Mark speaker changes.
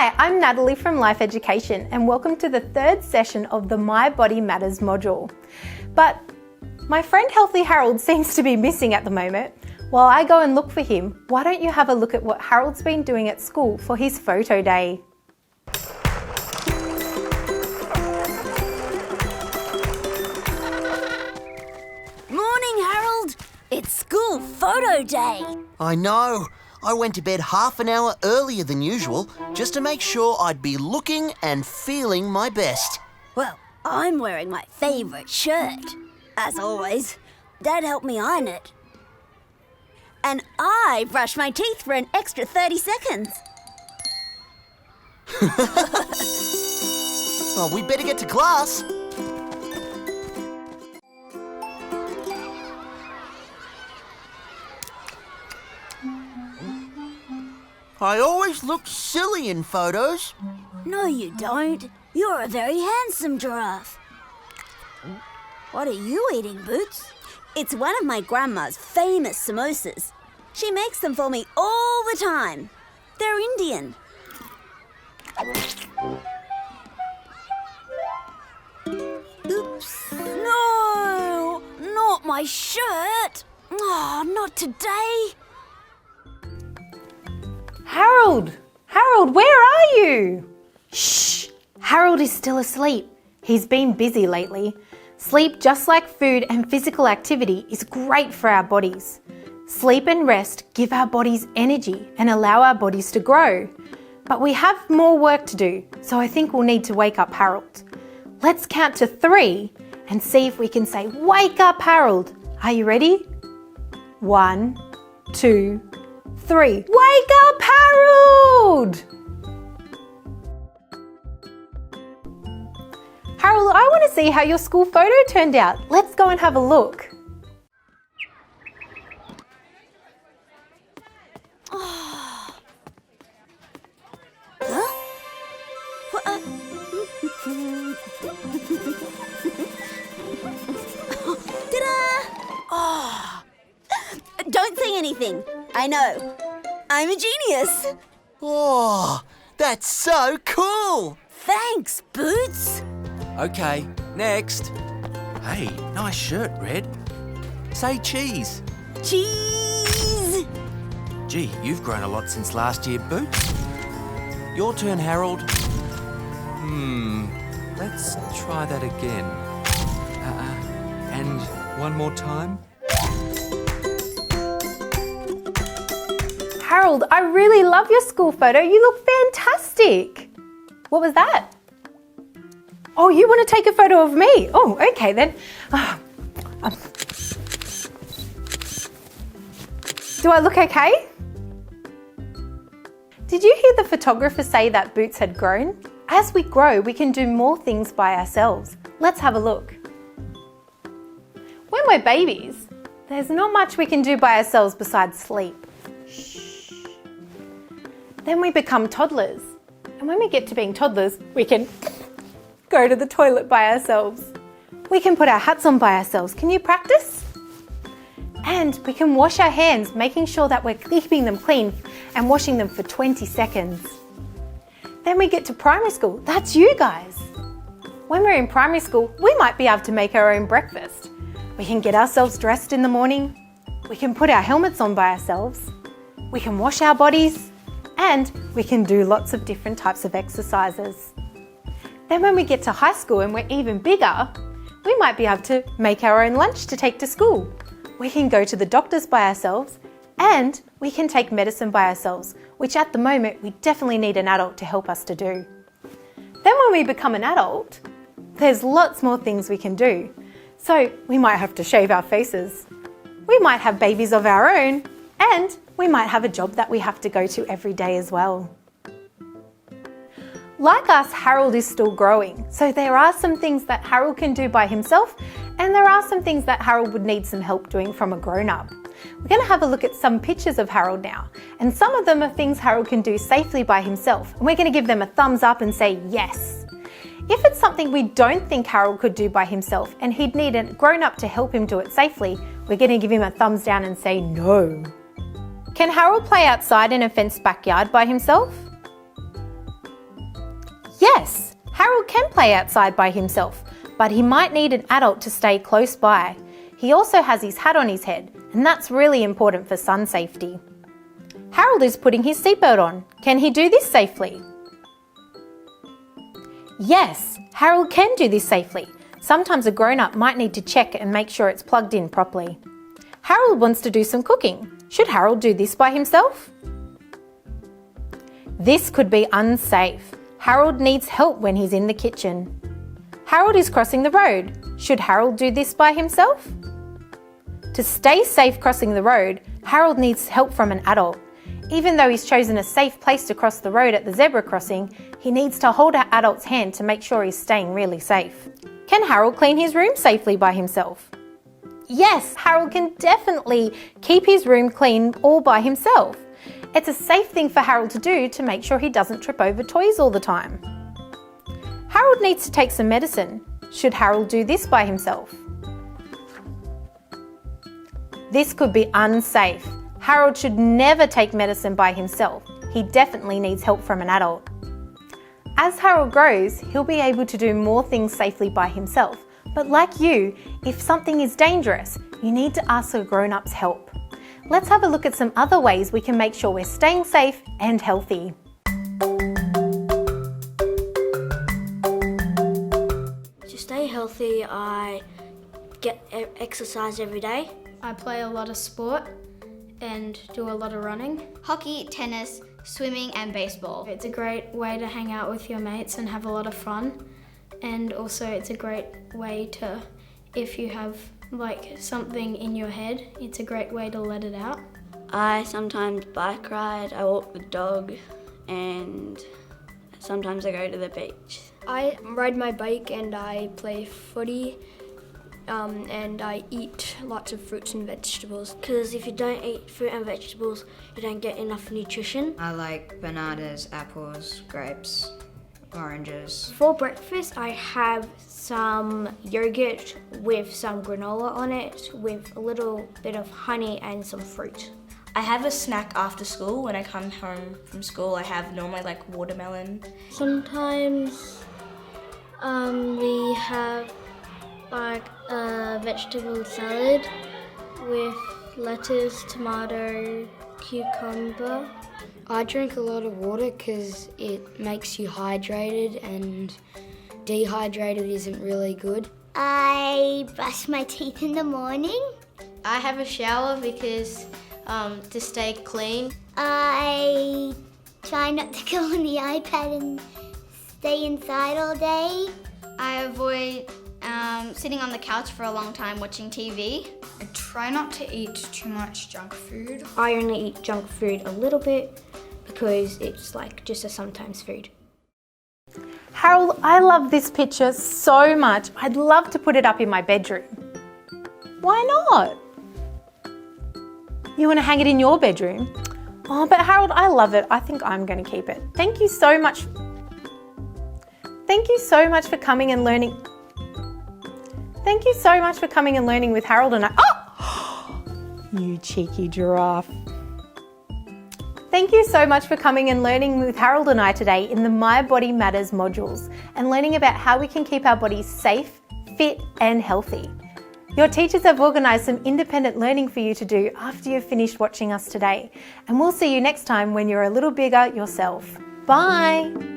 Speaker 1: Hi, I'm Natalie from Life Education and welcome to the third session of the My Body Matters module. But my friend Healthy Harold seems to be missing at the moment. While I go and look for him, why don't you have a look at what Harold's been doing at school for his photo day?
Speaker 2: Morning, Harold. It's school photo day.
Speaker 3: I know. I went to bed half an hour earlier than usual just to make sure I'd be looking and feeling my best.
Speaker 2: Well, I'm wearing my favourite shirt. As always, Dad helped me iron it. And I brushed my teeth for an extra 30 seconds.
Speaker 3: Oh, we better get to class. I always look silly in photos.
Speaker 2: No, you don't. You're a very handsome giraffe. What are you eating, Boots? It's one of my grandma's famous samosas. She makes them for me all the time. They're Indian. Oops. No! Not my shirt! Oh, not today.
Speaker 1: Harold! Harold, where are you? Shh! Harold is still asleep. He's been busy lately. Sleep, just like food and physical activity, is great for our bodies. Sleep and rest give our bodies energy and allow our bodies to grow. But we have more work to do, so I think we'll need to wake up Harold. Let's count to 3 and see if we can say, "Wake up, Harold." Are you ready? 1, 2, 3. Wake up, Harold! Harold, I want to see how your school photo turned out. Let's go and have a look.
Speaker 2: Don't say anything. I know. I'm a genius.
Speaker 3: Oh, that's so cool.
Speaker 2: Thanks, Boots.
Speaker 4: Okay, next. Hey, nice shirt, Red. Say cheese.
Speaker 2: Cheese.
Speaker 4: Gee, you've grown a lot since last year, Boots. Your turn, Harold. Let's try that again. And one more time.
Speaker 1: Harold, I really love your school photo. You look fantastic. What was that? Oh, you want to take a photo of me? Oh, okay then. Do I look okay? Did you hear the photographer say that Boots had grown? As we grow, we can do more things by ourselves. Let's have a look. When we're babies, there's not much we can do by ourselves besides sleep. Shh. Then we become toddlers. And when we get to being toddlers, we can go to the toilet by ourselves. We can put our hats on by ourselves. Can you practice? And we can wash our hands, making sure that we're keeping them clean and washing them for 20 seconds. Then we get to primary school. That's you guys. When we're in primary school, we might be able to make our own breakfast. We can get ourselves dressed in the morning. We can put our helmets on by ourselves. We can wash our bodies. And we can do lots of different types of exercises. Then when we get to high school and we're even bigger, we might be able to make our own lunch to take to school. We can go to the doctors by ourselves and we can take medicine by ourselves, which at the moment we definitely need an adult to help us to do. Then when we become an adult, there's lots more things we can do. So we might have to shave our faces. We might have babies of our own and we might have a job that we have to go to every day as well. Like us, Harold is still growing, so there are some things that Harold can do by himself and there are some things that Harold would need some help doing from a grown-up. We're going to have a look at some pictures of Harold now, and some of them are things Harold can do safely by himself, and we're going to give them a thumbs up and say yes. If it's something we don't think Harold could do by himself and he'd need a grown-up to help him do it safely, we're going to give him a thumbs down and say no. Can Harold play outside in a fenced backyard by himself? Harold can play outside by himself, but he might need an adult to stay close by. He also has his hat on his head, and that's really important for sun safety. Harold is putting his seatbelt on. Can he do this safely? Yes, Harold can do this safely. Sometimes a grown-up might need to check and make sure it's plugged in properly. Harold wants to do some cooking. Should Harold do this by himself? This could be unsafe. Harold needs help when he's in the kitchen. Harold is crossing the road. Should Harold do this by himself? To stay safe crossing the road, Harold needs help from an adult. Even though he's chosen a safe place to cross the road at the zebra crossing, he needs to hold an adult's hand to make sure he's staying really safe. Can Harold clean his room safely by himself? Yes, Harold can definitely keep his room clean all by himself. It's a safe thing for Harold to do to make sure he doesn't trip over toys all the time. Harold needs to take some medicine. Should Harold do this by himself? This could be unsafe. Harold should never take medicine by himself. He definitely needs help from an adult. As Harold grows, he'll be able to do more things safely by himself. But like you, if something is dangerous, you need to ask a grown-up's help. Let's have a look at some other ways we can make sure we're staying safe and healthy.
Speaker 5: To stay healthy, I get exercise every day.
Speaker 6: I play a lot of sport and do a lot of running.
Speaker 7: Hockey, tennis, swimming and baseball.
Speaker 6: It's a great way to hang out with your mates and have a lot of fun. And also it's a great way to, if you have like something in your head, it's a great way to let it out.
Speaker 5: I sometimes bike ride, I walk the dog, and sometimes I go to the beach.
Speaker 6: I ride my bike and I play footy and I eat lots of fruits and vegetables.
Speaker 5: Because if you don't eat fruit and vegetables, you don't get enough nutrition.
Speaker 8: I like bananas, apples, grapes, oranges.
Speaker 6: For breakfast, I have some yogurt with some granola on it with a little bit of honey and some fruit.
Speaker 9: I have a snack after school. When I come home from school, I have normally like watermelon.
Speaker 6: Sometimes we have like a vegetable salad with lettuce, tomato, cucumber.
Speaker 10: I drink a lot of water because it makes you hydrated, and dehydrated isn't really good.
Speaker 11: I brush my teeth in the morning.
Speaker 7: I have a shower because to stay clean.
Speaker 11: I try not to go on the iPad and stay inside all day.
Speaker 7: I avoid sitting on the couch for a long time watching TV.
Speaker 12: I try not to eat too much junk food.
Speaker 6: I only eat junk food a little bit because it's like just a sometimes food.
Speaker 1: Harold, I love this picture so much. I'd love to put it up in my bedroom. Why not? You want to hang it in your bedroom? Oh, but Harold, I love it. I think I'm going to keep it. Thank you so much. Thank you so much for coming and learning. Thank you so much for coming and learning with Harold and I. Oh! You cheeky giraffe. Thank you so much for coming and learning with Harold and I today in the My Body Matters modules and learning about how we can keep our bodies safe, fit and healthy. Your teachers have organised some independent learning for you to do after you've finished watching us today. And we'll see you next time when you're a little bigger yourself. Bye!